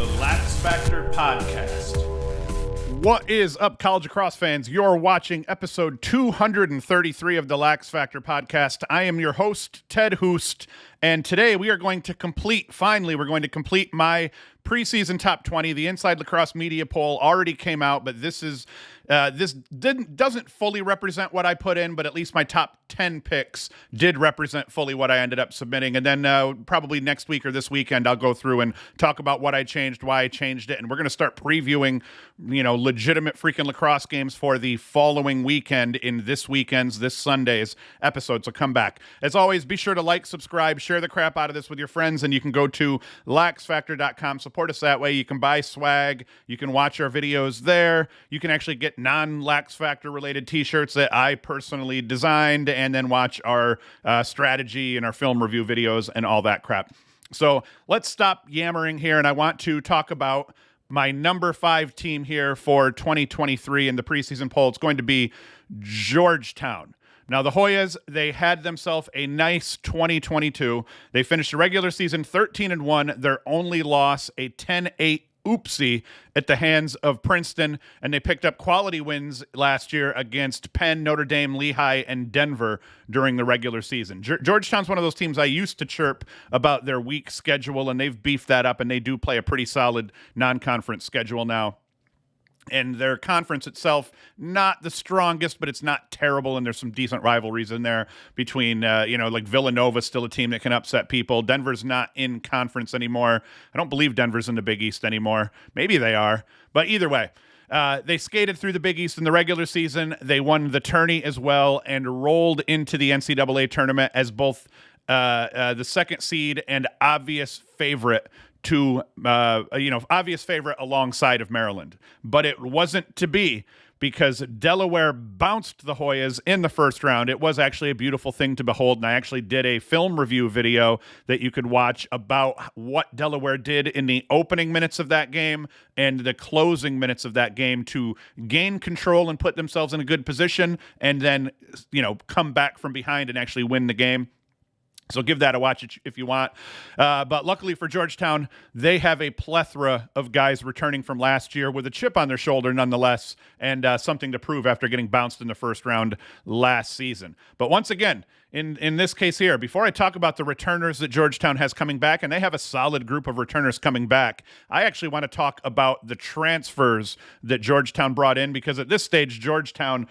the Lax Factor podcast. What is up, college lacrosse fans? You're watching episode 233 of the Lax Factor podcast. I am your host, Ted Hoost, and today we are going to complete my preseason top 20. The Inside Lacrosse Media Poll already came out, but this doesn't fully represent what I put in, but at least my top 10 picks did represent fully what I ended up submitting. And then probably next week or this weekend, I'll go through and talk about what I changed, why I changed it, and we're going to start previewing, legitimate freaking lacrosse games for the following weekend in this Sunday's episode. So come back. As always, be sure to like, subscribe, share the crap out of this with your friends, and you can go to LaxFactor.com. Support us that way. You can buy swag. You can watch our videos there. You can actually get non-Lax Factor related t-shirts that I personally designed, and then watch our strategy and our film review videos and all that crap. So let's stop yammering here, and I want to talk about my number 5 team here for 2023 in the preseason poll. It's going to be Georgetown. Now, the Hoyas, they had themselves a nice 2022. They finished the regular season 13-1. Their only loss, a 10-8 oopsie at the hands of Princeton, and they picked up quality wins last year against Penn, Notre Dame, Lehigh, and Denver during the regular season. Georgetown's one of those teams I used to chirp about their weak schedule, and they've beefed that up, and they do play a pretty solid non-conference schedule now. And their conference itself, not the strongest, but it's not terrible, and there's some decent rivalries in there between, like Villanova's still a team that can upset people. Denver's not in conference anymore. I don't believe Denver's in the Big East anymore. Maybe they are. But either way, they skated through the Big East in the regular season. They won the tourney as well and rolled into the NCAA tournament as both the second seed and obvious favorite alongside of Maryland. But it wasn't to be, because Delaware bounced the Hoyas in the first round. It was actually a beautiful thing to behold, and I actually did a film review video that you could watch about what Delaware did in the opening minutes of that game and the closing minutes of that game to gain control and put themselves in a good position, and then, come back from behind and actually win the game. So give that a watch if you want. But luckily for Georgetown, they have a plethora of guys returning from last year with a chip on their shoulder nonetheless, and something to prove after getting bounced in the first round last season. But once again, in this case here, before I talk about the returners that Georgetown has coming back, and they have a solid group of returners coming back, I actually want to talk about the transfers that Georgetown brought in, because at this stage, Georgetown,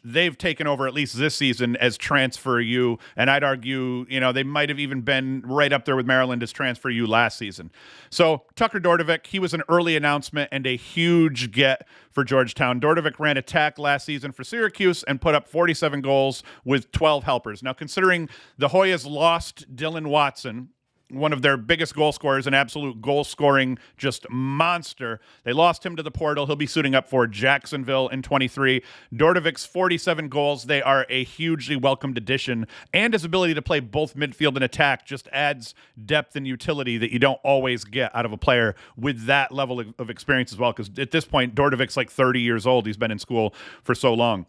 they've taken over at least this season as Transfer U, and I'd argue, they might have even been right up there with Maryland as Transfer U last season. So Tucker Dordevic, he was an early announcement and a huge get for Georgetown. Dordevic ran attack last season for Syracuse and put up 47 goals with 12 helpers. Now, considering the Hoyas lost Dylan Watson, one of their biggest goal scorers, an absolute goal-scoring just monster, they lost him to the portal. He'll be suiting up for Jacksonville in 23. Dordovic's 47 goals, they are a hugely welcomed addition, and his ability to play both midfield and attack just adds depth and utility that you don't always get out of a player with that level of experience as well, because at this point, Dordovic's like 30 years old. He's been in school for so long.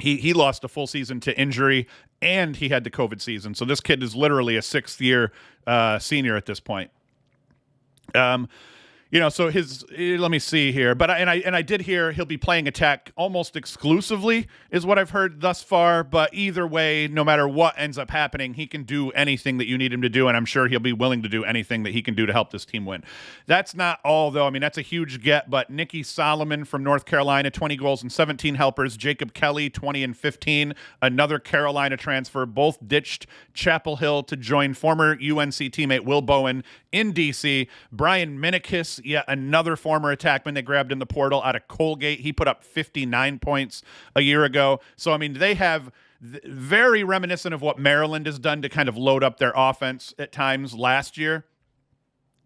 He lost a full season to injury, and he had the COVID season. So this kid is literally a sixth-year senior at this point. So let me see here. But I did hear he'll be playing attack almost exclusively, is what I've heard thus far. But either way, no matter what ends up happening, he can do anything that you need him to do, and I'm sure he'll be willing to do anything that he can do to help this team win. That's not all, though. I mean, that's a huge get. But Nicky Solomon from North Carolina, 20 goals and 17 helpers. Jacob Kelly, 20 and 15, another Carolina transfer. Both ditched Chapel Hill to join former UNC teammate Will Bowen in D.C. Brian Minikis, yet another former attackman they grabbed in the portal out of Colgate. He put up 59 points a year ago. So, I mean, they have very reminiscent of what Maryland has done to kind of load up their offense at times last year.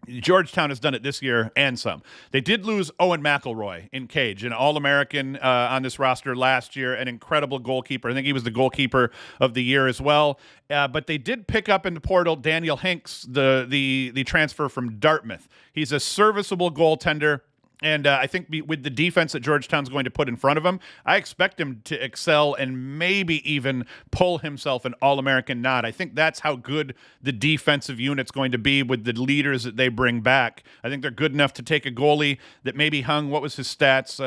Georgetown has done it this year and some. They did lose Owen McElroy in Cage, an All-American on this roster last year, an incredible goalkeeper. I think he was the goalkeeper of the year as well. But they did pick up in the portal Daniel Hinks, the transfer from Dartmouth. He's a serviceable goaltender. And I think with the defense that Georgetown's going to put in front of him, I expect him to excel and maybe even pull himself an All-American nod. I think that's how good the defensive unit's going to be with the leaders that they bring back. I think they're good enough to take a goalie that maybe hung, what was his stats,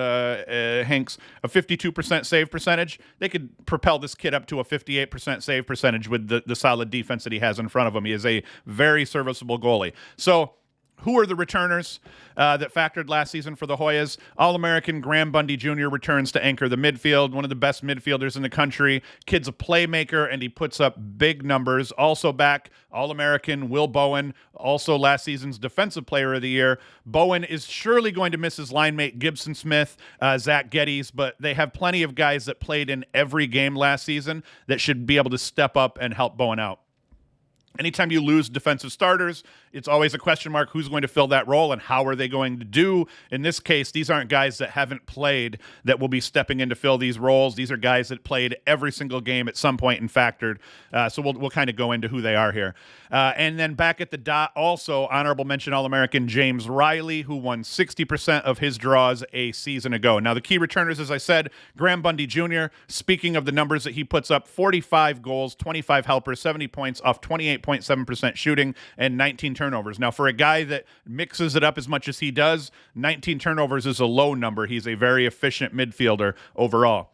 Hanks, a 52% save percentage. They could propel this kid up to a 58% save percentage with the solid defense that he has in front of him. He is a very serviceable goalie. So, who are the returners that factored last season for the Hoyas? All-American Graham Bundy Jr. returns to anchor the midfield, one of the best midfielders in the country. Kid's a playmaker, and he puts up big numbers. Also back, All-American Will Bowen, also last season's Defensive Player of the Year. Bowen is surely going to miss his line mate Gibson Smith, Zach Geddes, but they have plenty of guys that played in every game last season that should be able to step up and help Bowen out. Anytime you lose defensive starters, it's always a question mark who's going to fill that role and how are they going to do. In this case, these aren't guys that haven't played that will be stepping in to fill these roles. These are guys that played every single game at some point and factored. So we'll kind of go into who they are here. And then back at the dot, also honorable mention All-American James Riley, who won 60% of his draws a season ago. Now, the key returners, as I said, Graham Bundy Jr., speaking of the numbers that he puts up, 45 goals, 25 helpers, 70 points off 28.7% shooting, and 19 turnovers. Now, for a guy that mixes it up as much as he does, 19 turnovers is a low number. He's a very efficient midfielder overall.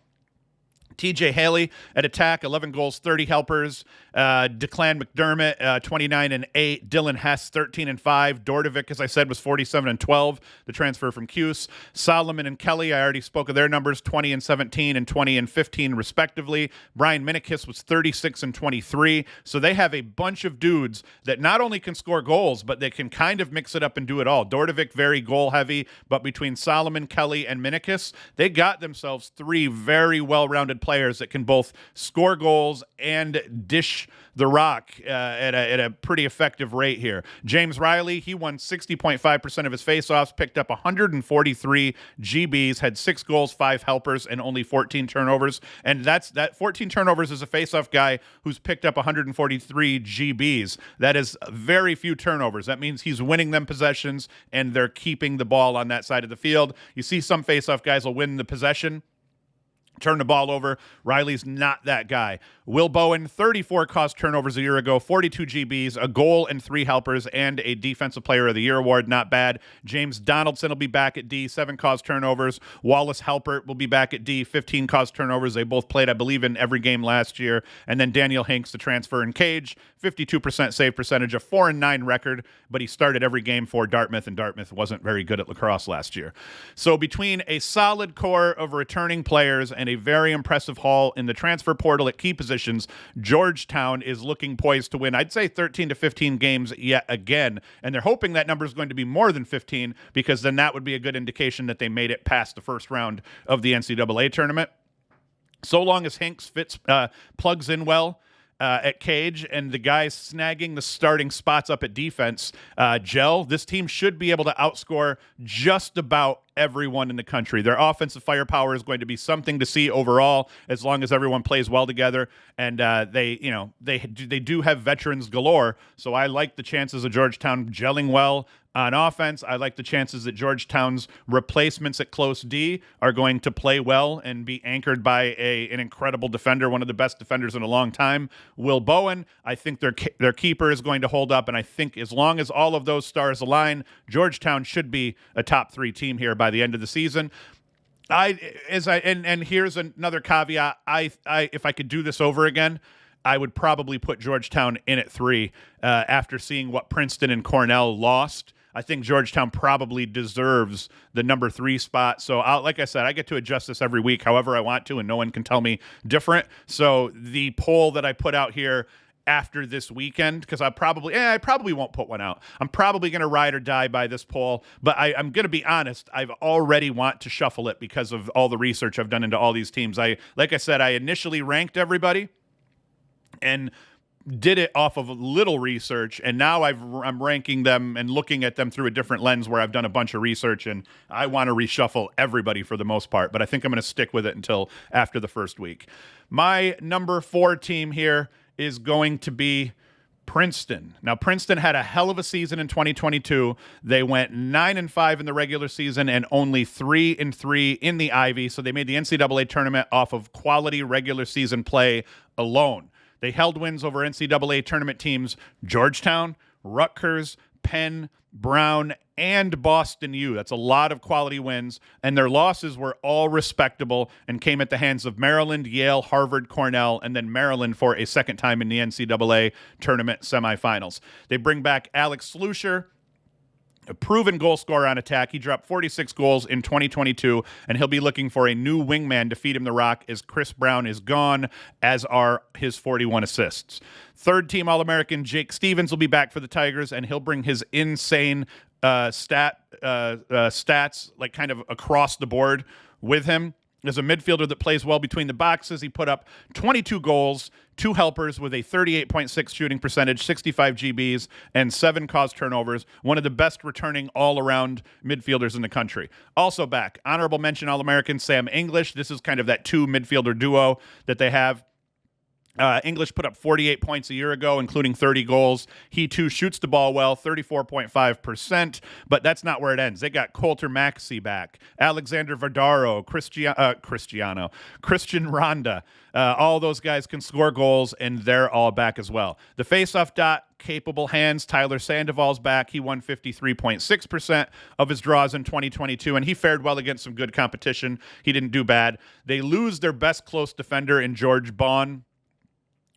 TJ Haley at attack, 11 goals, 30 helpers. Declan McDermott, 29 and 8. Dylan Hess, 13 and 5. Dordovic, as I said, was 47 and 12. The transfer from Cuse. Solomon and Kelly, I already spoke of their numbers, 20 and 17 and 20 and 15 respectively. Brian Minikis was 36 and 23. So they have a bunch of dudes that not only can score goals, but they can kind of mix it up and do it all. Dordovic, very goal heavy, but between Solomon, Kelly, and Minikis, they got themselves three very well-rounded players that can both score goals and dish the rock at a pretty effective rate here. James Riley, he won 60.5% of his faceoffs, picked up 143 GBs, had 6 goals, 5 helpers, and only 14 turnovers. And that 14 turnovers is a faceoff guy who's picked up 143 GBs. That is very few turnovers. That means he's winning them possessions, and they're keeping the ball on that side of the field. You see some faceoff guys will win the possession, turn the ball over. Riley's not that guy. Will Bowen, 34 caused turnovers a year ago, 42 GBs, a goal and 3 helpers, and a Defensive Player of the Year award. Not bad. James Donaldson will be back at D, 7 caused turnovers. Wallace Halpert will be back at D, 15 caused turnovers. They both played, I believe, in every game last year. And then Daniel Hanks, the transfer in cage, 52% save percentage, a 4-9 record, but he started every game for Dartmouth, and Dartmouth wasn't very good at lacrosse last year. So between a solid core of returning players and a very impressive haul in the transfer portal at key positions, Georgetown is looking poised to win, I'd say 13 to 15 games yet again. And they're hoping that number is going to be more than 15, because then that would be a good indication that they made it past the first round of the NCAA tournament. So long as Hanks plugs in well at cage and the guys snagging the starting spots up at defense gel, this team should be able to outscore just about everyone in the country. Their offensive firepower is going to be something to see overall, as long as everyone plays well together. And they do have veterans galore. So I like the chances of Georgetown gelling well on offense. I like the chances that Georgetown's replacements at close D are going to play well and be anchored by an incredible defender, one of the best defenders in a long time, Will Bowen. I think their keeper is going to hold up, and I think as long as all of those stars align, Georgetown should be a top 3 team here by the end of the season. And here's another caveat. If I could do this over again, I would probably put Georgetown in at 3 after seeing what Princeton and Cornell lost. I think Georgetown probably deserves the number 3 spot. So, like I said, I get to adjust this every week however I want to, and no one can tell me different. So the poll that I put out here after this weekend, because I probably won't put one out. I'm probably going to ride or die by this poll, but I'm going to be honest. I've already want to shuffle it because of all the research I've done into all these teams. Like I said, I initially ranked everybody and did it off of a little research, and now I'm ranking them and looking at them through a different lens where I've done a bunch of research, and I want to reshuffle everybody for the most part, but I think I'm going to stick with it until after the first week. My number 4 team here is going to be Princeton. Now, Princeton had a hell of a season in 2022. They went 9-5 in the regular season and only 3-3 in the Ivy. So they made the NCAA tournament off of quality regular season play alone. They held wins over NCAA tournament teams Georgetown, Rutgers, Penn, Brown, and Boston U. That's a lot of quality wins, and their losses were all respectable and came at the hands of Maryland, Yale, Harvard, Cornell, and then Maryland for a second time in the NCAA tournament semifinals. They bring back Alex Slusher, a proven goal scorer on attack. He dropped 46 goals in 2022, and he'll be looking for a new wingman to feed him the rock as Chris Brown is gone, as are his 41 assists. Third-team All-American Jake Stevens will be back for the Tigers, and he'll bring his insane stats like kind of across the board with him. As a midfielder that plays well between the boxes, he put up 22 goals, 2 helpers with a 38.6 shooting percentage, 65 GBs, and 7 caused turnovers. One of the best returning all-around midfielders in the country. Also back, honorable mention All-American Sam English. This is kind of that 2 midfielder duo that they have. English put up 48 points a year ago, including 30 goals. He, too, shoots the ball well, 34.5%, but that's not where it ends. They got Coulter Maxey back, Alexander Vardaro, Christian Ronda. All those guys can score goals, and they're all back as well. The faceoff dot, capable hands. Tyler Sandoval's back. He won 53.6% of his draws in 2022, and he fared well against some good competition. He didn't do bad. They lose their best close defender in George Bond,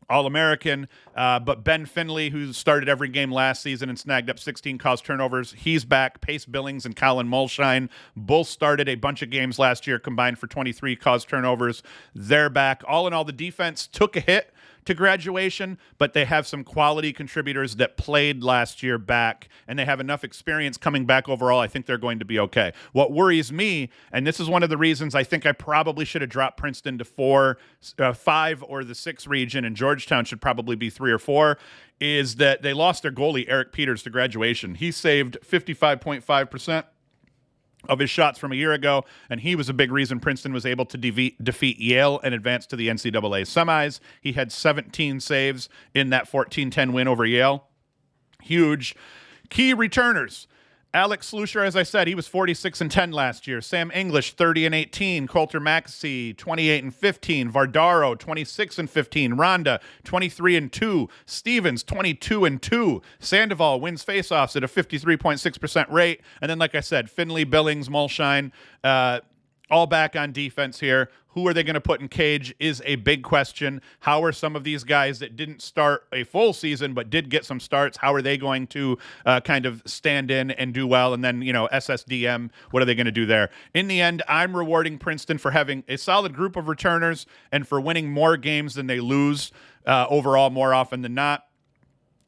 All-American, but Ben Finley, who started every game last season and snagged up 16 caused turnovers, he's back. Pace Billings and Colin Mulshine both started a bunch of games last year, combined for 23 caused turnovers. They're back. All in all, the defense took a hit to graduation, but they have some quality contributors that played last year back, and they have enough experience coming back overall. I think they're going to be okay. What worries me, and this is one of the reasons I think I probably should have dropped Princeton to 5 or the 6 region, and Georgetown should probably be 3 or 4, is that they lost their goalie, Eric Peters, to graduation. He saved 55.5% of his shots from a year ago, and he was a big reason Princeton was able to defeat Yale and advance to the NCAA semis. He had 17 saves in that 14-10 win over Yale. Huge. Key returners. Alex Slusher, as I said, he was 46-10 last year. Sam English, 30-18. Coulter Maxey, 28-15. Vardaro, 26-15. Ronda, 23-2. Stevens, 22-2. Sandoval wins faceoffs at a 53.6% rate. And then, like I said, Finley, Billings, Mulshine, all back on defense here. Who are they going to put in cage is a big question. How are some of these guys that didn't start a full season but did get some starts, how are they going to kind of stand in and do well? And then, SSDM, what are they going to do there? In the end, I'm rewarding Princeton for having a solid group of returners and for winning more games than they lose overall more often than not.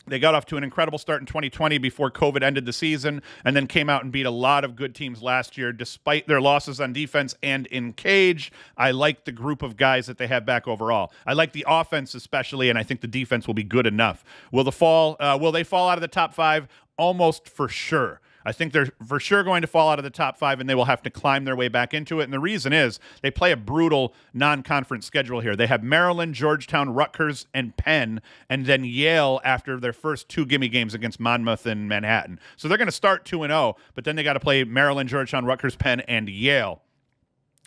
They got off to an incredible start in 2020 before COVID ended the season, and then came out and beat a lot of good teams last year, despite their losses on defense and in cage. I like the group of guys that they have back overall. I like the offense especially, and I think the defense will be good enough. Will they fall out of the top 5? Almost for sure. I think they're for sure going to fall out of the top 5, and they will have to climb their way back into it. And the reason is they play a brutal non-conference schedule here. They have Maryland, Georgetown, Rutgers, and Penn, and then Yale after their first 2 gimme games against Monmouth and Manhattan. So they're going to start 2-0, but then they got to play Maryland, Georgetown, Rutgers, Penn, and Yale.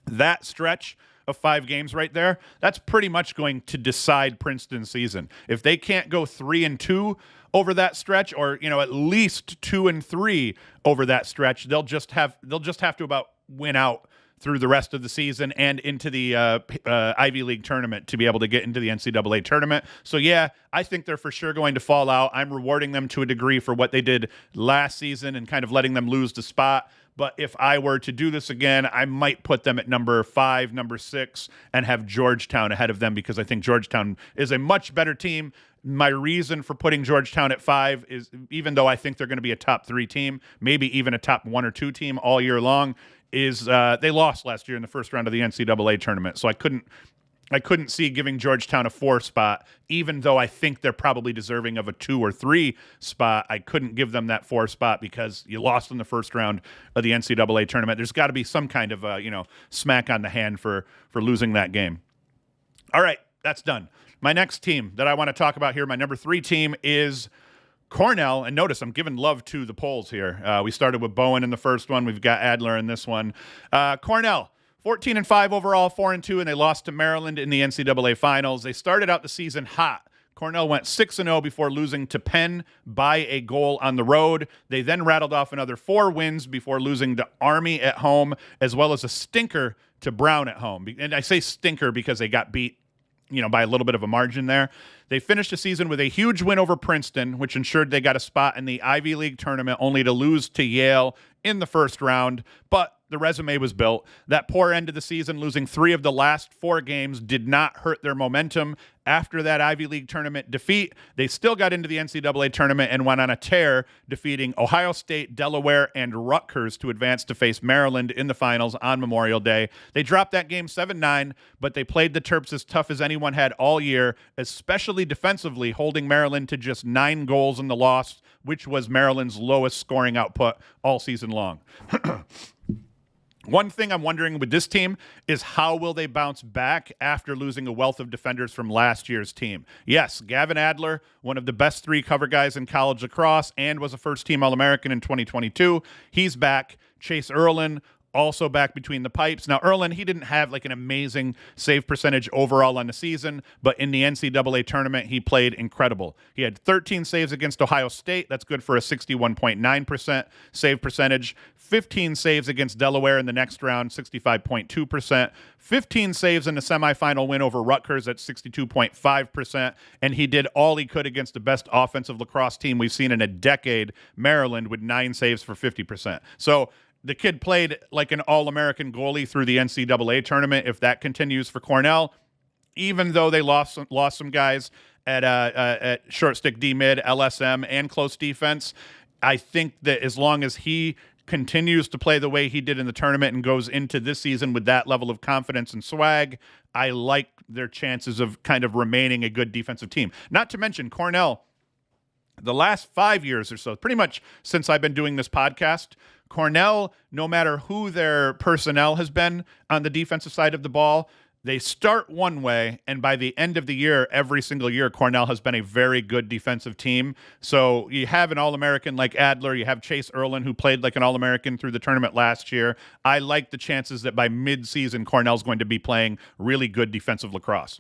That stretch of 5 games right there, that's pretty much going to decide Princeton's season. If they can't go 3-2 over that stretch, or at least 2-3 over that stretch, they'll just have to about win out through the rest of the season and into the Ivy League tournament to be able to get into the NCAA tournament. So yeah, I think they're for sure going to fall out. I'm rewarding them to a degree for what they did last season and kind of letting them lose the spot. But if I were to do this again, I might put them at number 5, number 6, and have Georgetown ahead of them, because I think Georgetown is a much better team. My reason for putting Georgetown at 5 is, even though I think they're going to be a top 3 team, maybe even a top 1 or 2 team all year long, is they lost last year in the first round of the NCAA tournament. So I couldn't see giving Georgetown a 4 spot, even though I think they're probably deserving of a 2 or 3 spot. I couldn't give them that 4 spot because you lost in the first round of the NCAA tournament. There's got to be some kind of smack on the hand for losing that game. All right. that's done. My next team that I want to talk about here, my number 3 team is Cornell. And notice I'm giving love to the polls here. We started with Bowen in the first one. We've got Adler in this one. Cornell, 14-5 overall, 4-2, and they lost to Maryland in the NCAA finals. They started out the season hot. Cornell went 6-0 before losing to Penn by a goal on the road. They then rattled off another 4 wins before losing to Army at home, as well as a stinker to Brown at home. And I say stinker because they got beat, by a little bit of a margin there. They finished the season with a huge win over Princeton, which ensured they got a spot in the Ivy League tournament, only to lose to Yale in the first round. But the resume was built. That poor end of the season, losing 3 of the last 4 games, did not hurt their momentum. After that Ivy League tournament defeat, they still got into the NCAA tournament and went on a tear, defeating Ohio State, Delaware, and Rutgers to advance to face Maryland in the finals on Memorial Day. They dropped that game 7-9, but they played the Terps as tough as anyone had all year, especially defensively, holding Maryland to just 9 goals in the loss, which was Maryland's lowest scoring output all season long. One thing I'm wondering with this team is how will they bounce back after losing a wealth of defenders from last year's team? Yes, Gavin Adler, one of the best 3 cover guys in college lacrosse and was a first-team All-American in 2022. He's back. Chase Erlin, also back between the pipes. Now, Erlin, he didn't have like an amazing save percentage overall on the season, but in the NCAA tournament, he played incredible. He had 13 saves against Ohio State. That's good for a 61.9% save percentage. 15 saves against Delaware in the next round, 65.2%. 15 saves in the semifinal win over Rutgers at 62.5%. And he did all he could against the best offensive lacrosse team we've seen in a decade, Maryland, with 9 saves for 50%. So the kid played like an All-American goalie through the NCAA tournament. If that continues for Cornell, even though they lost some guys at short stick D mid, LSM, and close defense, I think that as long as he continues to play the way he did in the tournament and goes into this season with that level of confidence and swag, I like their chances of kind of remaining a good defensive team. Not to mention Cornell, the last 5 years or so, pretty much since I've been doing this podcast, Cornell, no matter who their personnel has been on the defensive side of the ball, they start one way, and by the end of the year, every single year, Cornell has been a very good defensive team. So you have an All-American like Adler, you have Chase Erlin, who played like an All-American through the tournament last year. I like the chances that by mid-season, Cornell's going to be playing really good defensive lacrosse.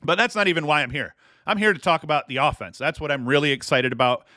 But that's not even why I'm here. I'm here to talk about the offense. That's what I'm really excited about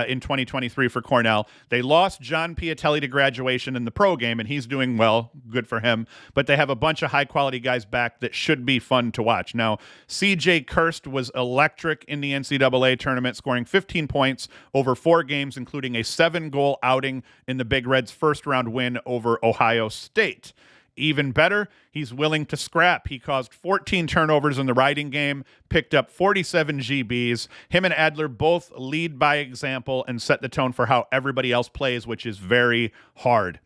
in 2023 for Cornell. They lost John Piatelli to graduation in the pro game, and he's doing well. Good for him. But they have a bunch of high-quality guys back that should be fun to watch. Now, CJ Kirst was electric in the NCAA tournament, scoring 15 points over 4 games, including a 7-goal outing in the Big Red's first-round win over Ohio State. Even better, he's willing to scrap. He caused 14 turnovers in the riding game, picked up 47 GBs. Him and Adler both lead by example and set the tone for how everybody else plays, which is very hard.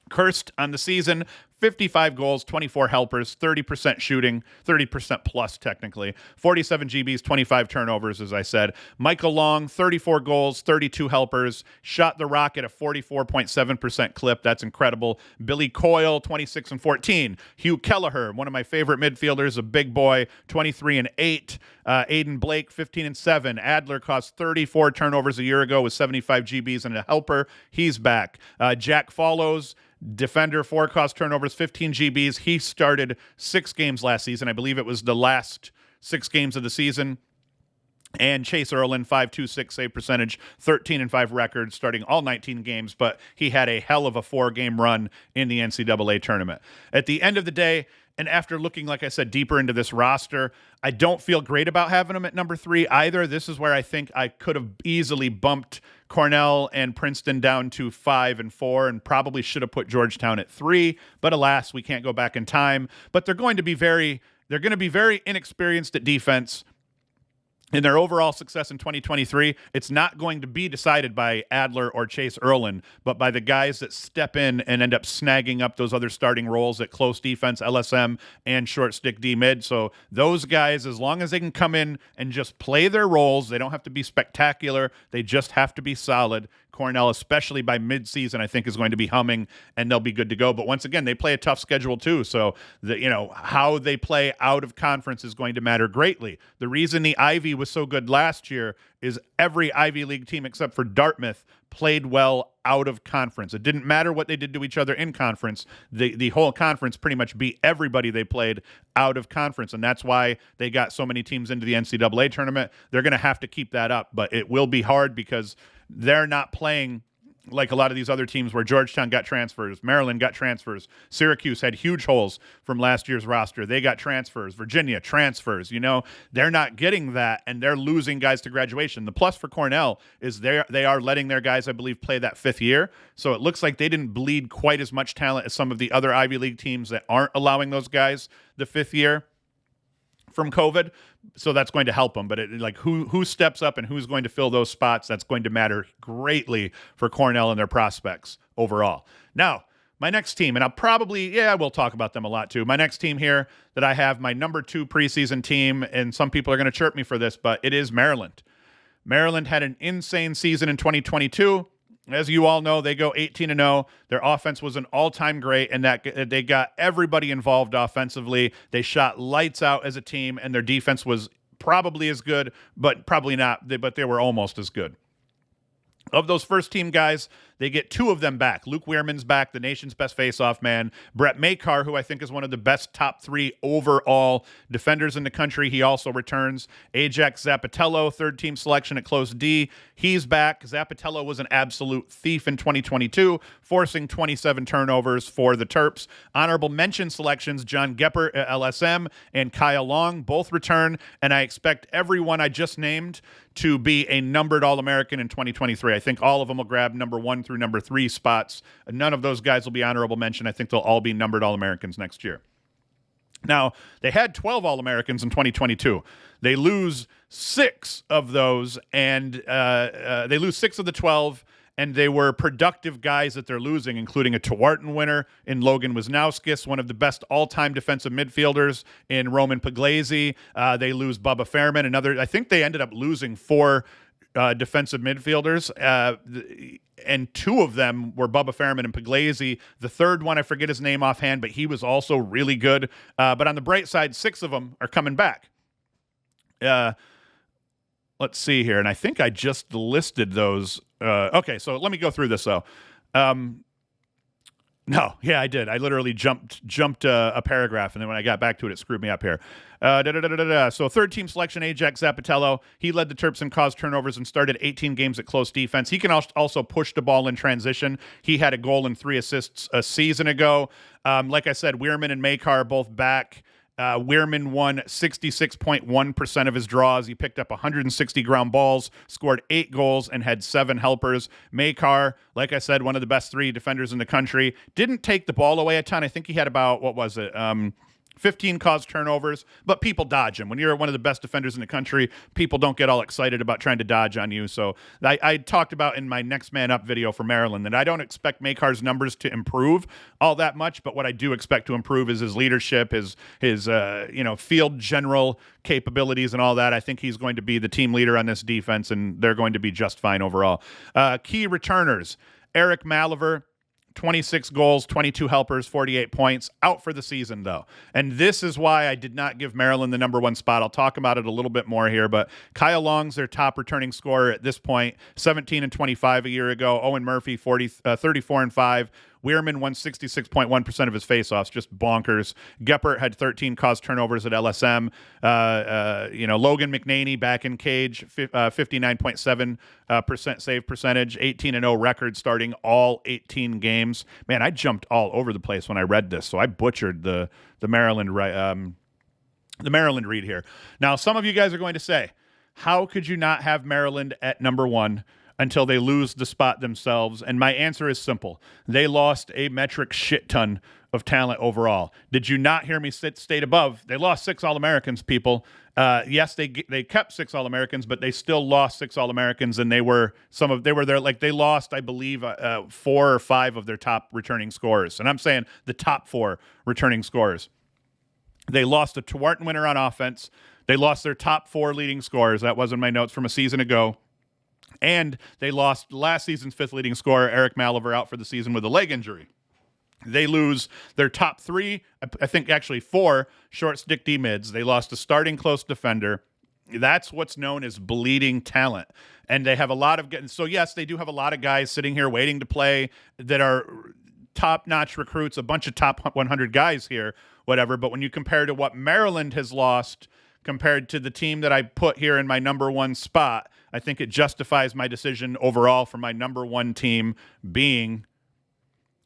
Kirst on the season, 55 goals, 24 helpers, 30% shooting, 30% plus technically, 47 GBs, 25 turnovers, as I said. Michael Long, 34 goals, 32 helpers, shot the rock at a 44.7% clip. That's incredible. Billy Coyle, 26 and 14. Hugh Kelleher, one of my favorite midfielders, a big boy, 23 and 8. Aiden Blake, 15 and 7. Adler caused 34 turnovers a year ago with 75 GBs and a helper. He's back. Jack Follows, defender, 4 caused turnovers, 15 GBs. He started 6 games last season. I believe it was the last 6 games of the season. And Chase Erlin, 5.26 save percentage, 13 and 5 records, starting all 19 games, but he had a hell of a 4-game run in the NCAA tournament. At the end of the day, and after looking, like I said, deeper into this roster, I don't feel great about having him at number 3 either. This is where I think I could have easily bumped Cornell and Princeton down to 5 and 4 and probably should have put Georgetown at 3. But alas, we can't go back in time. But they're going to be very inexperienced at defense. In their overall success in 2023, it's not going to be decided by Adler or Chase Erlin, but by the guys that step in and end up snagging up those other starting roles at close defense, LSM, and short stick D mid. So those guys, as long as they can come in and just play their roles, they don't have to be spectacular. They just have to be solid. Cornell, especially by midseason, I think is going to be humming and they'll be good to go. But once again, they play a tough schedule too. So how they play out of conference is going to matter greatly. The reason the Ivy was so good last year is every Ivy League team except for Dartmouth played well out of conference. It didn't matter what they did to each other in conference. The whole conference pretty much beat everybody they played out of conference, and that's why they got so many teams into the NCAA tournament. They're going to have to keep that up, but it will be hard because they're not playing like a lot of these other teams where Georgetown got transfers, Maryland got transfers, Syracuse had huge holes from last year's roster. They got transfers, Virginia transfers. They're not getting that, and they're losing guys to graduation. The plus for Cornell is they are letting their guys, I believe, play that fifth year. So it looks like they didn't bleed quite as much talent as some of the other Ivy League teams that aren't allowing those guys the fifth year from COVID. So that's going to help them. But who steps up and who's going to fill those spots, that's going to matter greatly for Cornell and their prospects overall. Now, my next team, and I will talk about them a lot too. My next team here that I have, my number 2 preseason team, and some people are going to chirp me for this, but it is Maryland. Maryland had an insane season in 2022. As you all know, they go 18-0. Their offense was an all-time great, and that they got everybody involved offensively. They shot lights out as a team, and their defense was probably as good, but probably not. But they were almost as good. Of those first-team guys, they get 2 of them back. Luke Weirman's back, the nation's best face-off man. Brett Makar, who I think is one of the best top 3 overall defenders in the country, he also returns. Ajax Zapatello, third-team selection at close D. He's back. Zapatello was an absolute thief in 2022, forcing 27 turnovers for the Terps. Honorable mention selections, John Geppert at LSM and Kyle Long both return, and I expect everyone I just named to be a numbered All-American in 2023. I think all of them will grab number 1 through number 3 spots. None of those guys will be honorable mention. I think they'll all be numbered All-Americans next year. Now, they had 12 All-Americans in 2022. They lose 6 of those, and they lose 6 of the 12, and they were productive guys that they're losing, including a Tewaarton winner in Logan Wisnauskas, one of the best all-time defensive midfielders in Roman Pugliese. They lose Bubba Fairman, another. I think they ended up losing 4 defensive midfielders, and 2 of them were Bubba Fairman and Pugliese. The third one, I forget his name offhand, but he was also really good. But on the bright side, 6 of them are coming back. Let's see here, and I think I just listed those. Okay, so let me go through this, though. No, yeah, I did. I literally jumped a paragraph, and then when I got back to it, it screwed me up here. So third-team selection, Ajax Zapatello. He led the Terps in caused turnovers and started 18 games at close defense. He can also push the ball in transition. He had a goal and 3 assists a season ago. Like I said, Weirman and Makar are both back. Weirman won 66.1% of his draws. He picked up 160 ground balls, scored 8 goals, and had 7 helpers. Makar, like I said, one of the best 3 defenders in the country. Didn't take the ball away a ton. I think he had about, 15 caused turnovers, but people dodge him. When you're one of the best defenders in the country, people don't get all excited about trying to dodge on you. So I talked about in my Next Man Up video for Maryland that I don't expect Makar's numbers to improve all that much, but what I do expect to improve is his leadership, his field general capabilities and all that. I think he's going to be the team leader on this defense, and they're going to be just fine overall. Key returners, Eric Maliver, 26 goals, 22 helpers, 48 points, out for the season, though. And this is why I did not give Maryland the number 1 spot. I'll talk about it a little bit more here, but Kyle Long's their top returning scorer at this point, 17 and 25 a year ago. Owen Murphy, 34 and 5. Weirman won 66.1% of his faceoffs, just bonkers. Geppert had 13 caused turnovers at LSM. Logan McNaney back in cage, 59.7% save percentage, 18-0 record starting all 18 games. Man, I jumped all over the place when I read this, so I butchered the Maryland read here. Now, some of you guys are going to say, how could you not have Maryland at number 1 until they lose the spot themselves? And my answer is simple. They lost a metric shit ton of talent overall. Did you not hear me state above? They lost 6 All-Americans, people. Yes, they kept 6 All-Americans, but they still lost 6 All-Americans, and they lost, I believe, 4 or 5 of their top returning scorers. And I'm saying the top 4 returning scorers. They lost a Tewaarton winner on offense. They lost their top 4 leading scorers. That was in my notes from a season ago. And they lost last season's fifth leading scorer, Eric Maliver, out for the season with a leg injury. They lose their top three, I think actually four, short stick D-mids. They lost a starting close defender. That's what's known as bleeding talent. And they have a lot of – so, yes, they do have a lot of guys sitting here waiting to play that are top-notch recruits, a bunch of top 100 guys here, whatever. But when you compare to what Maryland has lost compared to the team that I put here in my number one spot, I think it justifies my decision overall for my number one team being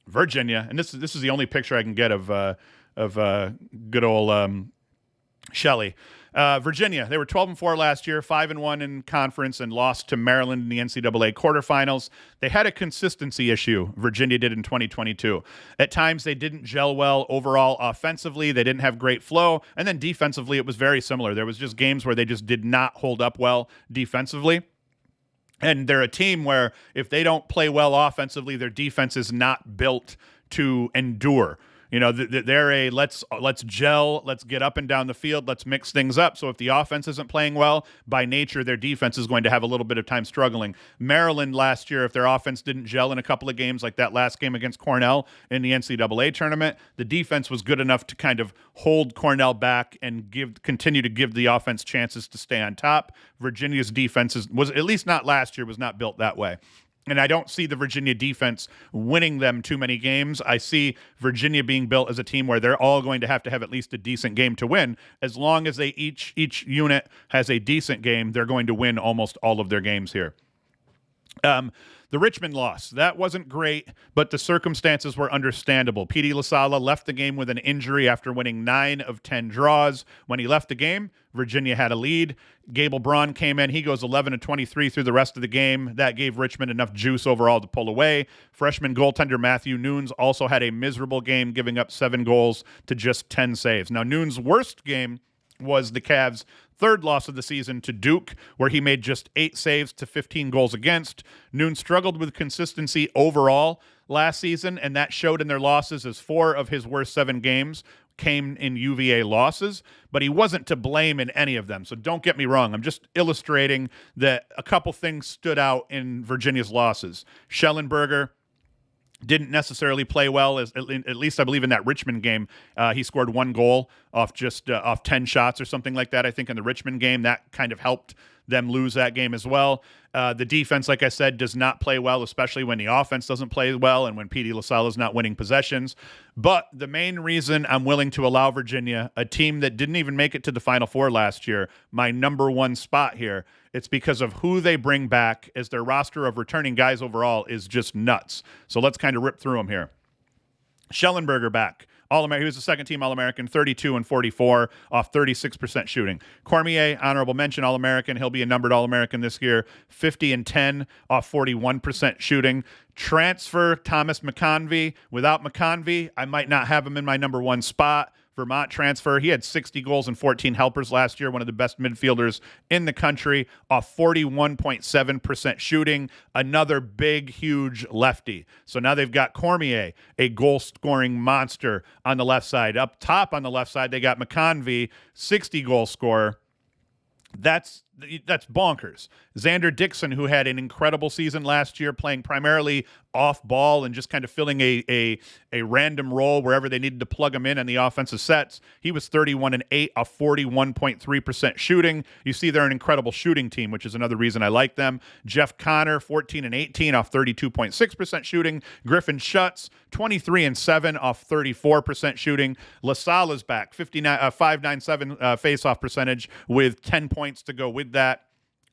Virginia. And this is the only picture I can get of good old Shelley. Virginia, they were 12-4 last year, 5-1 in conference, and lost to Maryland in the NCAA quarterfinals. They had a consistency issue, Virginia did in 2022. At times, they didn't gel well overall offensively. They didn't have great flow. And then defensively, it was very similar. There was just games where they just did not hold up well defensively. And they're a team where if they don't play well offensively, their defense is not built to endure. You know, they're a let's gel, let's get up and down the field, let's mix things up. So if the offense isn't playing well, by nature, their defense is going to have a little bit of time struggling. Maryland last year, if their offense didn't gel in a couple of games, like that last game against Cornell in the NCAA tournament, the defense was good enough to kind of hold Cornell back and continue to give the offense chances to stay on top. Virginia's defense was, at least not last year, was not built that way. And I don't see the Virginia defense winning them too many games. I see Virginia being built as a team where they're all going to have at least a decent game to win. As long as they each unit has a decent game, they're going to win almost all of their games here. The Richmond loss, that wasn't great, but the circumstances were understandable. P.D. LaSala left the game with an injury after winning 9 of 10 draws. When he left the game, Virginia had a lead. Gable Braun came in. He goes 11 of 23 through the rest of the game. That gave Richmond enough juice overall to pull away. Freshman goaltender Matthew Nunes also had a miserable game, giving up 7 goals to just 10 saves. Now, Nunes' worst game was the Cavs' third loss of the season to Duke, where he made just 8 saves to 15 goals against. Nunes struggled with consistency overall last season, and that showed in their losses, as 4 of his worst 7 games came in UVA losses, but he wasn't to blame in any of them. So don't get me wrong. I'm just illustrating that a couple things stood out in Virginia's losses. Shellenberger didn't necessarily play well, at least I believe in that Richmond game. He scored 1 goal off 10 shots or something like that, I think, in the Richmond game. That kind of helped them lose that game as well. The defense, like I said, does not play well, especially when the offense doesn't play well and when P.D. LaSala is not winning possessions. But the main reason I'm willing to allow Virginia, a team that didn't even make it to the Final Four last year, my number one spot here, it's because of who they bring back, as their roster of returning guys overall is just nuts. So let's kind of rip through them here. Shellenberger back. All-American. He was a second-team All-American, 32 and 44 off 36% shooting. Cormier, honorable mention All-American. He'll be a numbered All-American this year, 50 and 10 off 41% shooting. Transfer Thomas McConvey. Without McConvey, I might not have him in my number one spot. Vermont transfer. He had 60 goals and 14 helpers last year, one of the best midfielders in the country, off 41.7% shooting. Another big, huge lefty. So now they've got Cormier, a goal-scoring monster on the left side. Up top on the left side, they got McConvey, 60-goal scorer. That's bonkers. Xander Dixon, who had an incredible season last year, playing primarily off ball and just kind of filling a random role wherever they needed to plug him in on the offensive sets. He was 31 and 8 off 41.3% shooting. You see, they're an incredible shooting team, which is another reason I like them. Jeff Connor, 14 and 18 off 32.6% shooting. Griffin Schutz, 23 and 7 off 34% shooting. LaSala's back, 597 face-off percentage with 10 points to go with that.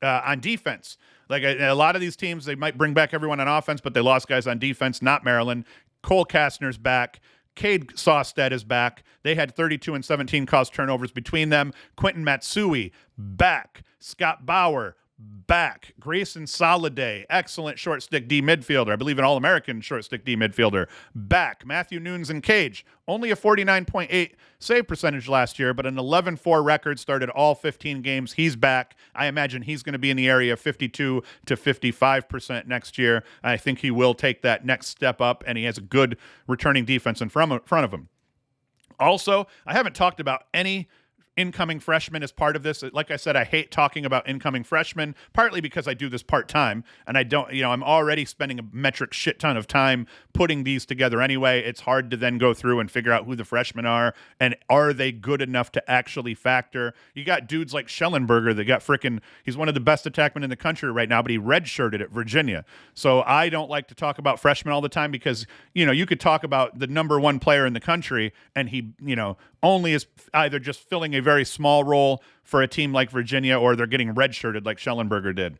On defense, like a lot of these teams, they might bring back everyone on offense, but they lost guys on defense. Not Maryland. Cole Kastner's back. Cade Sawstead is back. They had 32 and 17 caused turnovers between them. Quentin Matsui back. Scott Bauer back. Grayson Soliday, excellent short stick D midfielder. I believe an All-American short stick D midfielder, back. Matthew Nunes and Cage, only a 49.8 save percentage last year, but an 11-4 record, started all 15 games. He's back. I imagine he's going to be in the area of 52 to 55% next year. I think he will take that next step up, and he has a good returning defense in front of him. Also, I haven't talked about any incoming freshmen as part of this. Like I said, I hate talking about incoming freshmen, partly because I do this part-time, and I don't, I'm already spending a metric shit ton of time putting these together anyway. It's hard to then go through and figure out who the freshmen are, and are they good enough to actually factor. You got dudes like Shellenberger that got he's one of the best attackmen in the country right now, but he redshirted at Virginia. So I don't like to talk about freshmen all the time because, you could talk about the number one player in the country, and he, only is either just filling a very small role for a team like Virginia, or they're getting redshirted like Shellenberger did.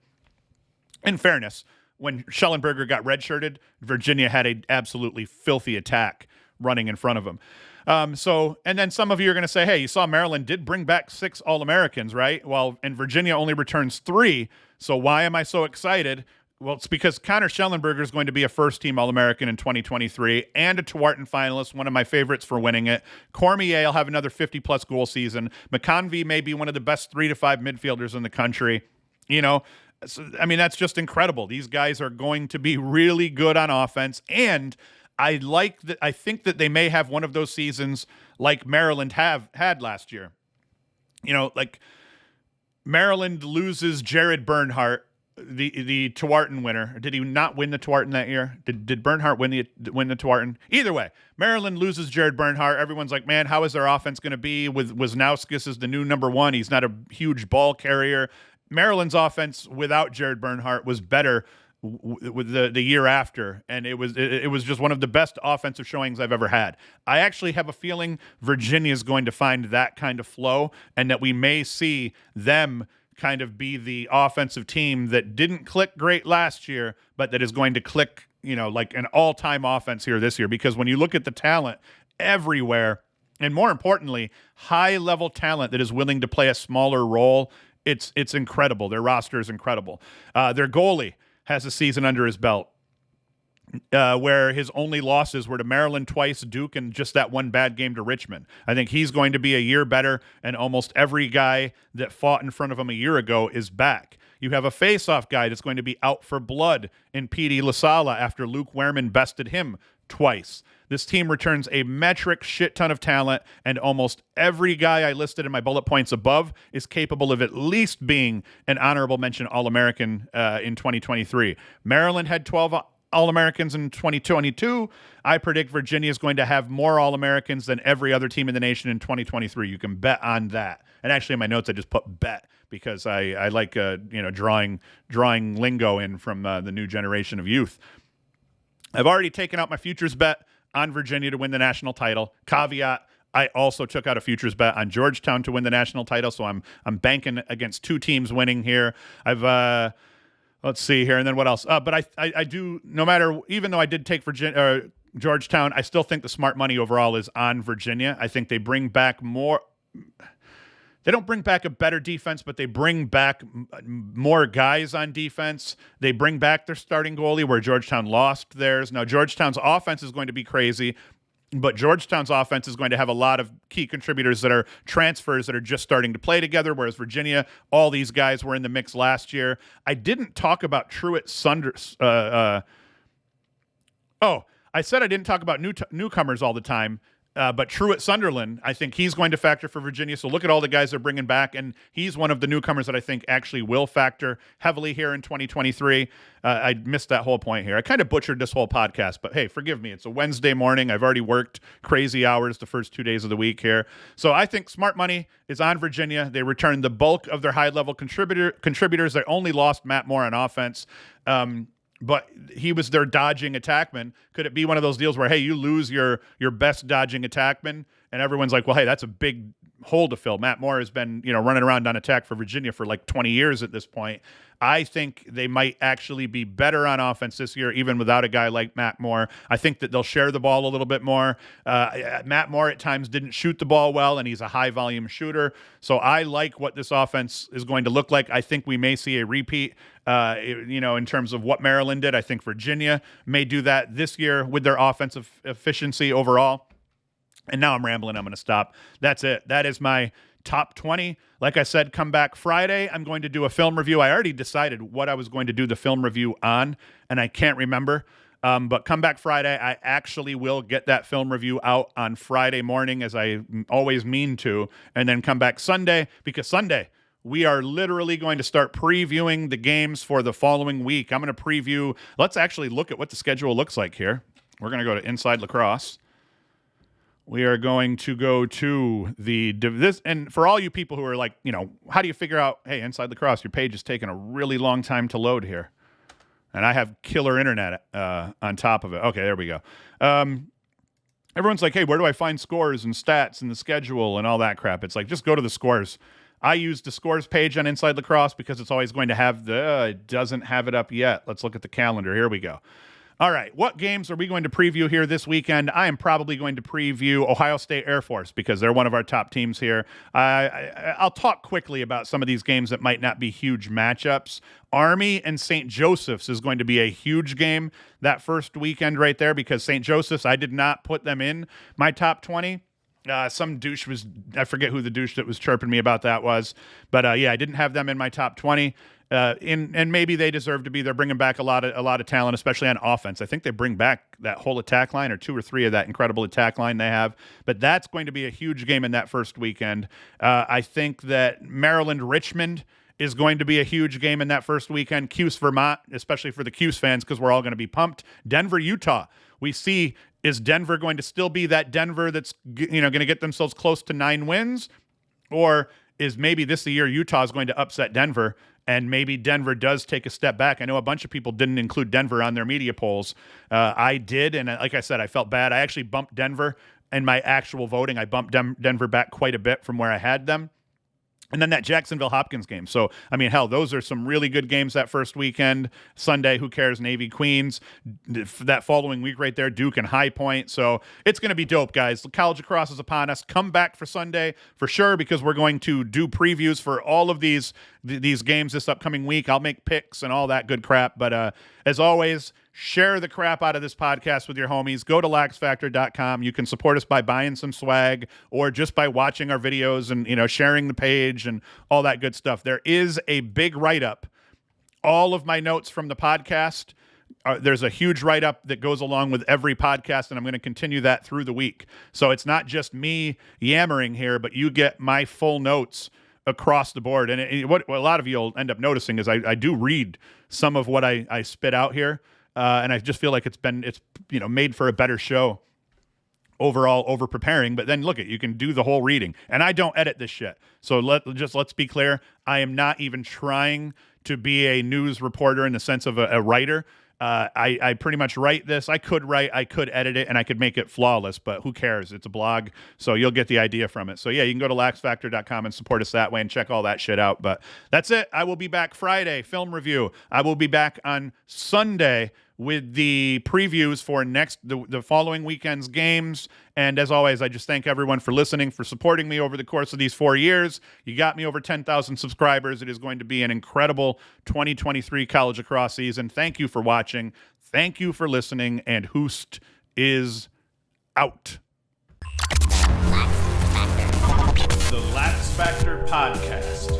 In fairness, when Shellenberger got redshirted, Virginia had an absolutely filthy attack running in front of him. And then some of you are going to say, hey, you saw Maryland did bring back 6 All-Americans, right? Well, and Virginia only returns 3. So why am I so excited? Well, it's because Connor Shellenberger is going to be a first-team All-American in 2023 and a Tewaaraton finalist, one of my favorites for winning it. Cormier will have another 50-plus goal season. McConvey may be one of the best 3 to 5 midfielders in the country. That's just incredible. These guys are going to be really good on offense, and I think that they may have one of those seasons like Maryland had last year. Like Maryland loses Jared Bernhardt, the Tewaaraton winner. Did he not win the Tewaaraton that year? Did Bernhardt win the Tewaaraton? Either way, Maryland loses Jared Bernhardt. Everyone's like, man, how is their offense going to be with Wisnauskas as the new number 1? He's not a huge ball carrier. Maryland's offense without Jared Bernhardt was better with the year after, and it was just one of the best offensive showings I've ever had. I actually have a feeling Virginia is going to find that kind of flow, and that we may see them kind of be the offensive team that didn't click great last year, but that is going to click, like an all-time offense here this year. Because when you look at the talent everywhere, and more importantly, high-level talent that is willing to play a smaller role, it's incredible. Their roster is incredible. Their goalie has a season under his belt where his only losses were to Maryland twice, Duke, and just that one bad game to Richmond. I think he's going to be a year better, and almost every guy that fought in front of him a year ago is back. You have a face-off guy that's going to be out for blood in P.D. LaSala after Luke Wehrman bested him twice. This team returns a metric shit ton of talent, and almost every guy I listed in my bullet points above is capable of at least being an honorable mention All-American in 2023. Maryland had 12 All-Americans in 2022. I predict Virginia is going to have more All-Americans than every other team in the nation in 2023. You can bet on that. And actually, in my notes, I just put bet because I like drawing lingo in from the new generation of youth. I've already taken out my futures bet on Virginia to win the national title. Caveat: I also took out a futures bet on Georgetown to win the national title, so I'm banking against 2 teams winning here. I've let's see here, and then what else? But I do, no matter, even though I did take Georgetown, I still think the smart money overall is on Virginia. I think they bring back more. They don't bring back a better defense, but they bring back more guys on defense. They bring back their starting goalie where Georgetown lost theirs. Now, Georgetown's offense is going to be crazy, but Georgetown's offense is going to have a lot of key contributors that are transfers that are just starting to play together, whereas Virginia, all these guys were in the mix last year. I didn't talk about Truett Sunders. I said I didn't talk about newcomers all the time. But Truett Sunderland, I think he's going to factor for Virginia. So look at all the guys they're bringing back, and he's one of the newcomers that I think actually will factor heavily here in 2023. I missed that whole point here. I kind of butchered this whole podcast, but hey, forgive me. It's a Wednesday morning. I've already worked crazy hours the first 2 days of the week here. So I think smart money is on Virginia. They returned the bulk of their high-level contributors. They only lost Matt Moore on offense. But he was their dodging attackman. Could it be one of those deals where, hey, you lose your best dodging attackman, and everyone's like, well, hey, that's a big hole to fill. Matt Moore has been, running around on attack for Virginia for like 20 years at this point. I think they might actually be better on offense this year, even without a guy like Matt Moore. I think that they'll share the ball a little bit more. Matt Moore at times didn't shoot the ball well, and he's a high-volume shooter. So I like what this offense is going to look like. I think we may see a repeat, in terms of what Maryland did. I think Virginia may do that this year with their offensive efficiency overall. And now I'm rambling. I'm going to stop. That's it. That is my top 20. Like I said, come back Friday. I'm going to do a film review. I already decided what I was going to do the film review on, and I can't remember. But come back Friday. I actually will get that film review out on Friday morning, as I always mean to, and then come back Sunday, because Sunday we are literally going to start previewing the games for the following week. I'm going to preview. Let's actually look at what the schedule looks like here. We're going to go to Inside Lacrosse. We are going to go to this, and for all you people who are like, how do you figure out, hey, Inside Lacrosse, your page is taking a really long time to load here. And I have killer internet on top of it. Okay, there we go. Everyone's like, hey, where do I find scores and stats and the schedule and all that crap? It's like, just go to the scores. I use the scores page on Inside Lacrosse because it's always going to have it doesn't have it up yet. Let's look at the calendar. Here we go. All right, what games are we going to preview here this weekend? I am probably going to preview Ohio State Air Force because they're one of our top teams here. I'll talk quickly about some of these games that might not be huge matchups. Army and St. Joseph's is going to be a huge game that first weekend right there because St. Joseph's, I did not put them in my top 20. Some douche I forget who the douche that was chirping me about that was, but I didn't have them in my top 20. And maybe they deserve to be. They're bringing back a lot of talent, especially on offense. I think they bring back that whole attack line, or 2 or 3 of that incredible attack line they have. But that's going to be a huge game in that first weekend. I think that Maryland-Richmond is going to be a huge game in that first weekend. Cuse, Vermont, especially for the Cuse fans, because we're all going to be pumped. Denver, Utah. We see, is Denver going to still be that Denver that's going to get themselves close to 9 wins, or is maybe this the year Utah is going to upset Denver? And maybe Denver does take a step back. I know a bunch of people didn't include Denver on their media polls. I did, and like I said, I felt bad. I actually bumped Denver in my actual voting. I bumped Denver back quite a bit from where I had them. And then that Jacksonville-Hopkins game. So, I mean, hell, those are some really good games that first weekend. Sunday, who cares? Navy-Queens. That following week right there, Duke and High Point. So it's going to be dope, guys. College Lacrosse is upon us. Come back for Sunday for sure, because we're going to do previews for all of these games this upcoming week. I'll make picks and all that good crap. But as always, share the crap out of this podcast with your homies. Go to LaxFactor.com. You can support us by buying some swag or just by watching our videos and, sharing the page and all that good stuff. There is a big write-up. All of my notes from the podcast, there's a huge write-up that goes along with every podcast, and I'm going to continue that through the week. So it's not just me yammering here, but you get my full notes across the board. And what a lot of you will end up noticing is I do read some of what I spit out here. And I just feel like it's made for a better show overall, over preparing. But then look you can do the whole reading, and I don't edit this shit. So let's be clear. I am not even trying to be a news reporter in the sense of a writer. I pretty much write this. I could edit it, and I could make it flawless, but who cares? It's a blog, so you'll get the idea from it. So yeah, you can go to LaxFactor.com and support us that way and check all that shit out. But that's it. I will be back Friday, film review. I will be back on Sunday with the previews for the following weekend's games. And as always, I just thank everyone for listening, for supporting me over the course of these 4 years. You got me over 10,000 subscribers. It is going to be an incredible 2023 college lacrosse season. Thank you for watching. Thank you for listening. And Hoost is out. The Lax Factor Podcast.